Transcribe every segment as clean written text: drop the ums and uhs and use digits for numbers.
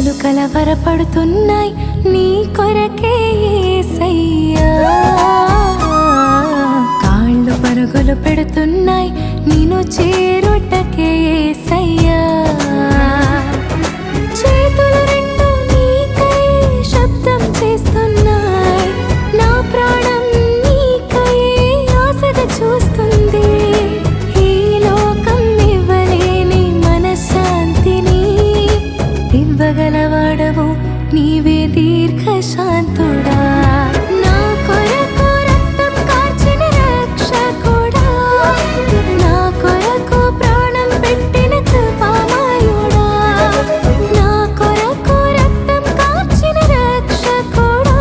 కన్నులు కలవరపడుతున్నాయి నీ కొరకే యేసయ్యా. కాళ్ళు పరుగులు పెడుతున్నాయి నిన్ను చేరుటకే యేసయ్యా. చేతులు రెండు నీకై శబ్దం చేస్తున్నాయి, నా ప్రాణం నీకై ఆశగా చూస్తుంది. ఈ లోకం ఇవ్వలేని మనశ్శాంతిని ఇవ్వగలవాడవు నీవే దీర్ఘశాంతుడా. నా కొరకు రక్తం కార్చిన రక్షకుడా, నా కొరకు ప్రాణం పెట్టిన కృపామయుడా, నా కొరకు రక్తం కార్చిన రక్షకుడా,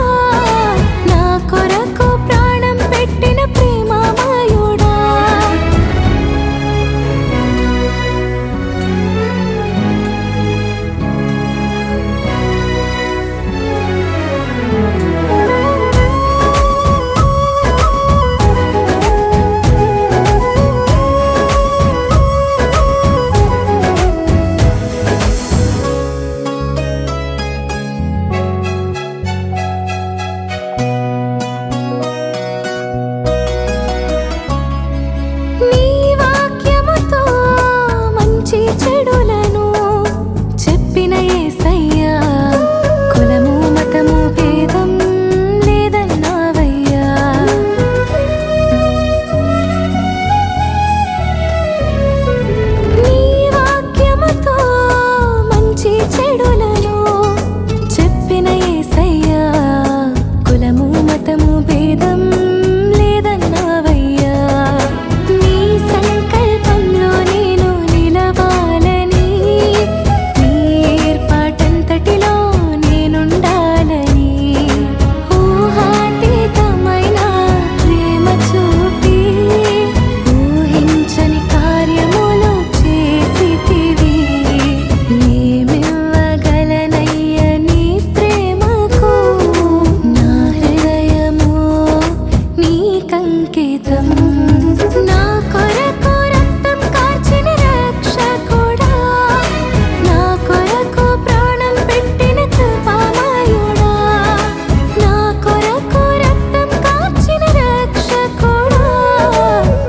నా కొరకు ప్రాణం పెట్టిన ప్రేమమయుడా. నీ వాక్యముతో మంచి చెడులను చెప్పిన యేసయ్యా. కులము మతము భేదం లేదన్నావయ్యా. నీ వాక్యముతో మంచి చెడులను చెప్పిన యేసయ్యా. కులము మతము భేదం లేదన్నావయ్యా. నీ సంకల్పంలో నేను నిలవాలని, నీ ఏర్పాటంతటిలో నేనుండాలని, ఊహాతీతమైన ప్రేమ చూపి ఊహించని కార్యములు చేసితివి. ఏమివ్వగలనయ్య నీ ప్రేమకు, నా హృదయము నీకంకితం. నా కొరకు రక్తం కార్చిన రక్షకుడా, నా కొరకు ప్రాణం పెట్టిన కృపామయుడా, నా కొరకు రక్తం కార్చిన రక్షకుడా,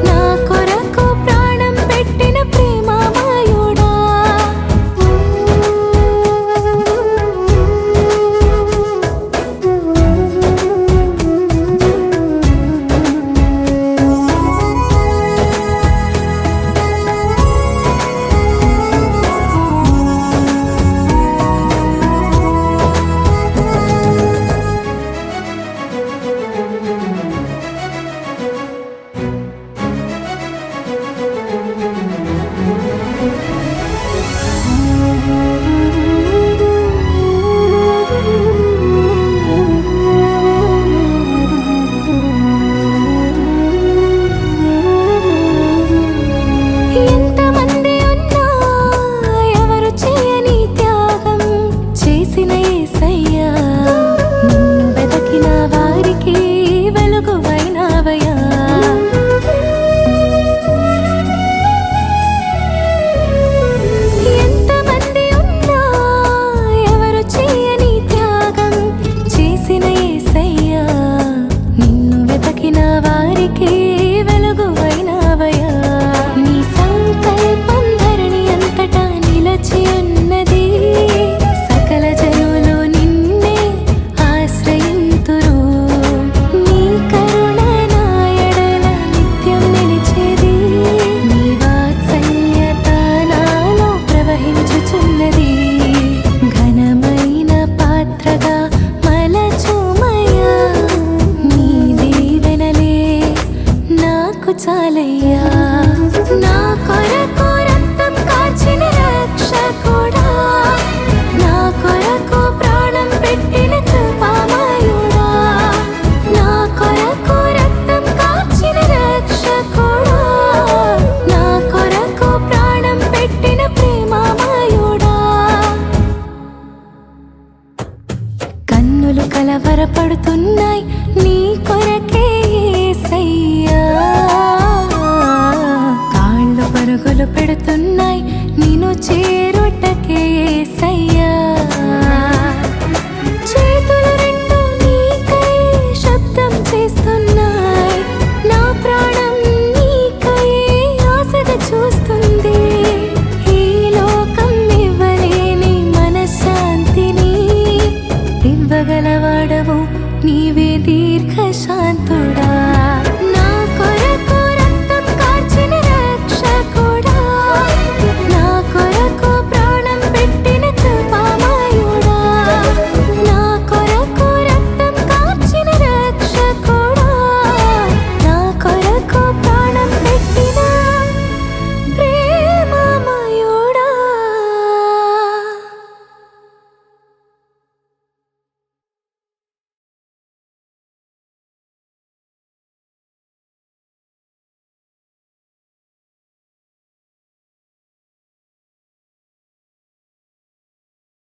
నా కొరకు ప్రాణం పెట్టిన ప్రేమమయుడా. ఎంతమంది ఉన్నా ఎవరు చేయని త్యాగం చేసిన యేసయ్యా. నిన్ను వెతకిన వారికి వెలుగువైనావయ్యా. ఎంతమంది ఉన్నా ఎవరు చేయని త్యాగం చేసిన యేసయ్యా. నిన్ను వెతకిన వారికి వెలుగువైనావయ్యా. నీ సంకల్పం ధరణి అంతటా నిలచి ఉన్నది, సకల జనులు నిన్నే ఆశ్రయింతురు. నీ కరుణ నా ఎడల నిత్యం నిలిచేది, నీ వాత్సల్యత నాలో ప్రవహించుచున్నది. ఘనమైన పాత్రగా మలచుమయ్యా, నీ దీవెనలే నాకు చాలయ్యా. నా కొరకు రక్తం కార్చిన రక్షకుడా, నా కొరకు ప్రాణం పెట్టిన కృపామయుడా, నా కొరకు రక్తం కార్చిన రక్షకుడా, నా కొరకు ప్రాణం పెట్టిన ప్రేమమయుడా. కన్నులు కలవరపడుతున్నాయి నీ కొరకే యేసయ్యా. కాళ్ళు పరుగులు పెడుతున్నాయి నిన్ను చేరుటకే